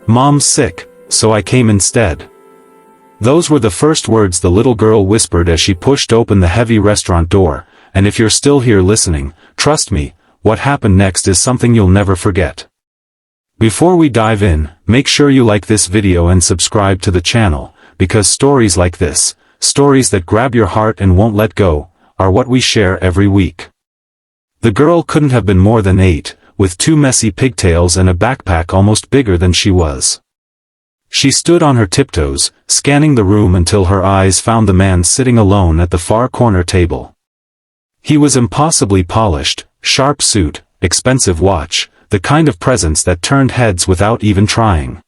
"Mom's sick, so I came instead." Those were the first words the little girl whispered as she pushed open the heavy restaurant door, and if you're still here listening, trust me, what happened next is something you'll never forget. Before we dive in, make sure you like this video and subscribe to the channel, because stories like this, stories that grab your heart and won't let go, are what we share every week. The girl couldn't have been more than 8, with 2 messy pigtails and a backpack almost bigger than she was. She stood on her tiptoes, scanning the room until her eyes found the man sitting alone at the far corner table. He was impossibly polished, sharp suit, expensive watch, the kind of presence that turned heads without even trying.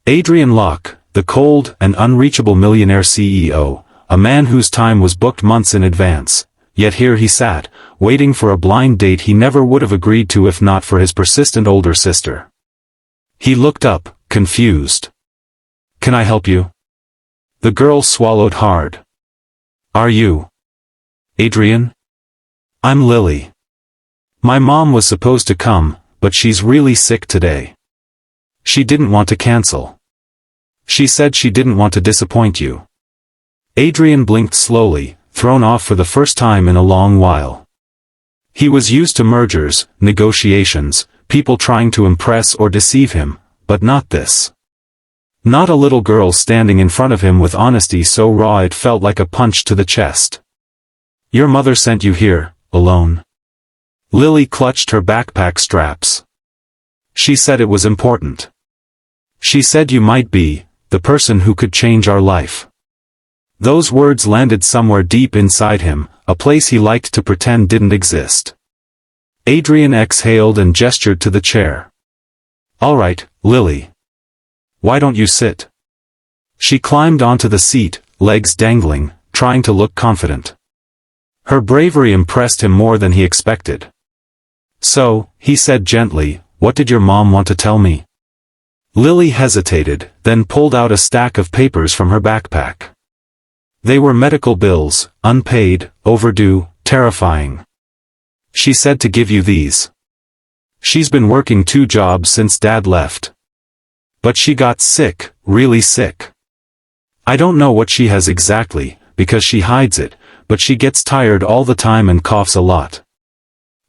Adrian Locke, the cold and unreachable millionaire CEO, a man whose time was booked months in advance, yet here he sat, waiting for a blind date he never would have agreed to if not for his persistent older sister. He looked up, confused. "Can I help you?" The girl swallowed hard. "Are you Adrian?" "I'm Lily. My mom was supposed to come, but she's really sick today. She didn't want to cancel. She said she didn't want to disappoint you." Adrian blinked slowly, thrown off for the first time in a long while. He was used to mergers, negotiations, people trying to impress or deceive him, but not this. Not a little girl standing in front of him with honesty so raw it felt like a punch to the chest. "Your mother sent you here, alone?" Lily clutched her backpack straps. "She said it was important. She said you might be the person who could change our life." Those words landed somewhere deep inside him, a place he liked to pretend didn't exist. Adrian exhaled and gestured to the chair. "All right, Lily. Why don't you sit?" She climbed onto the seat, legs dangling, trying to look confident. Her bravery impressed him more than he expected. "So," he said gently, "what did your mom want to tell me?" Lily hesitated, then pulled out a stack of papers from her backpack. They were medical bills, unpaid, overdue, terrifying. "She said to give you these. She's been working 2 jobs since Dad left. But she got sick, really sick. I don't know what she has exactly, because she hides it, but she gets tired all the time and coughs a lot.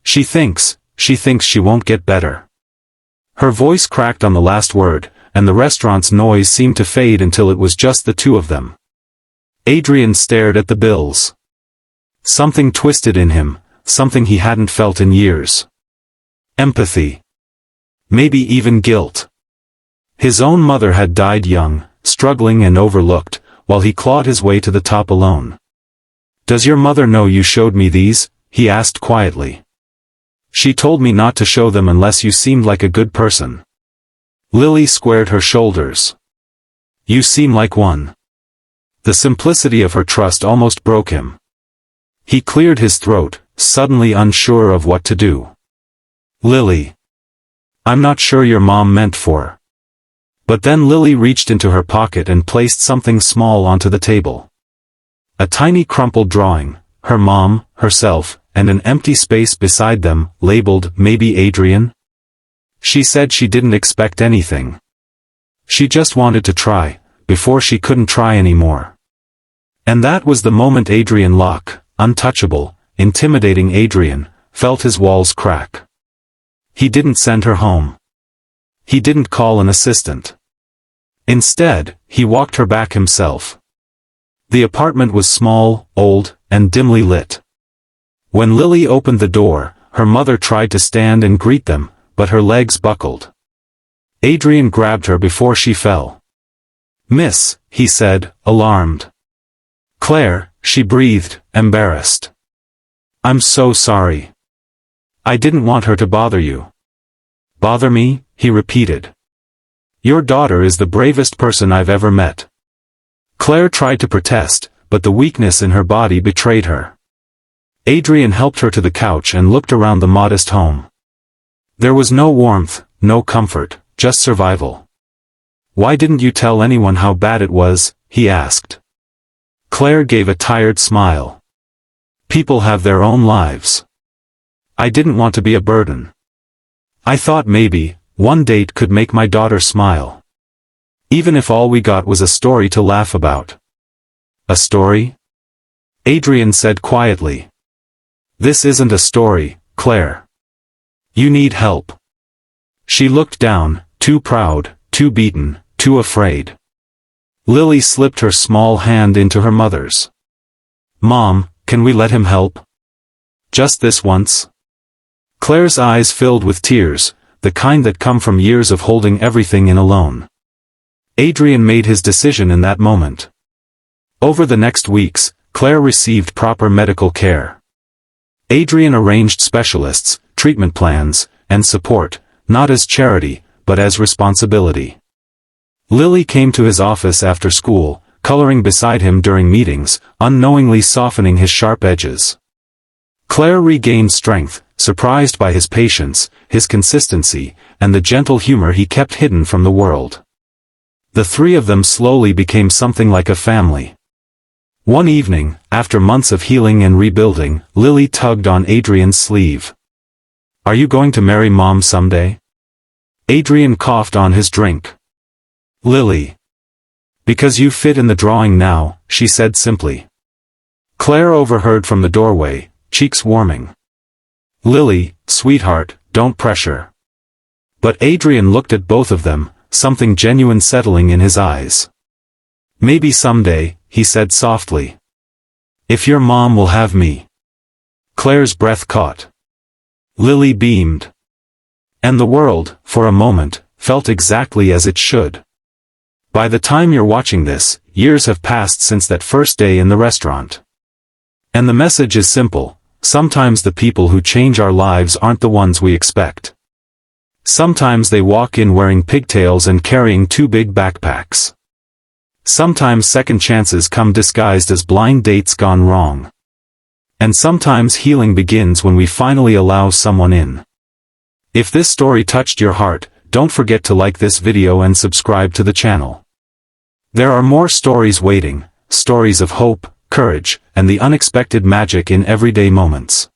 She thinks she won't get better." Her voice cracked on the last word, and the restaurant's noise seemed to fade until it was just the 2 of them. Adrian stared at the bills. Something twisted in him, something he hadn't felt in years. Empathy. Maybe even guilt. His own mother had died young, struggling and overlooked, while he clawed his way to the top alone. "Does your mother know you showed me these?" he asked quietly. "She told me not to show them unless you seemed like a good person." Lily squared her shoulders. "You seem like one." The simplicity of her trust almost broke him. He cleared his throat, suddenly unsure of what to do. "Lily. I'm not sure your mom meant for." But then Lily reached into her pocket and placed something small onto the table. A tiny crumpled drawing, her mom, herself, and an empty space beside them, labeled, "Maybe Adrian?" She said she didn't expect anything. She just wanted to try, before she couldn't try anymore. And that was the moment Adrian Locke, untouchable, intimidating Adrian, felt his walls crack. He didn't send her home. He didn't call an assistant. Instead, he walked her back himself. The apartment was small, old, and dimly lit. When Lily opened the door, her mother tried to stand and greet them, but her legs buckled. Adrian grabbed her before she fell. "Miss," he said, alarmed. "Claire," she breathed, embarrassed. "I'm so sorry. I didn't want her to bother you." "Bother me?" he repeated. "Your daughter is the bravest person I've ever met." Claire tried to protest, but the weakness in her body betrayed her. Adrian helped her to the couch and looked around the modest home. There was no warmth, no comfort, just survival. "Why didn't you tell anyone how bad it was?" he asked. Claire gave a tired smile. "People have their own lives. I didn't want to be a burden. I thought maybe one date could make my daughter smile." Even if all we got was a story to laugh about. A story? Adrian said quietly. This isn't a story, Claire. You need help. She looked down, too proud, too beaten, too afraid. Lily slipped her small hand into her mother's. Mom, can we let him help? Just this once? Claire's eyes filled with tears, the kind that come from years of holding everything in alone. Adrian made his decision in that moment. Over the next weeks, Claire received proper medical care. Adrian arranged specialists, treatment plans, and support, not as charity, but as responsibility. Lily came to his office after school, coloring beside him during meetings, unknowingly softening his sharp edges. Claire regained strength, surprised by his patience, his consistency, and the gentle humor he kept hidden from the world. The three of them slowly became something like a family. One evening, after months of healing and rebuilding, Lily tugged on Adrian's sleeve. Are you going to marry Mom someday? Adrian coughed on his drink. Lily. Because you fit in the drawing now, she said simply. Claire overheard from the doorway, cheeks warming. Lily, sweetheart, don't pressure. But Adrian looked at both of them, something genuine settling in his eyes. Maybe someday, he said softly. If your mom will have me. Claire's breath caught. Lily beamed. And the world, for a moment, felt exactly as it should. By the time you're watching this, years have passed since that first day in the restaurant. And the message is simple, sometimes the people who change our lives aren't the ones we expect. Sometimes they walk in wearing pigtails and carrying two big backpacks. Sometimes second chances come disguised as blind dates gone wrong. And sometimes healing begins when we finally allow someone in. If this story touched your heart, don't forget to like this video and subscribe to the channel. There are more stories waiting, stories of hope, courage, and the unexpected magic in everyday moments.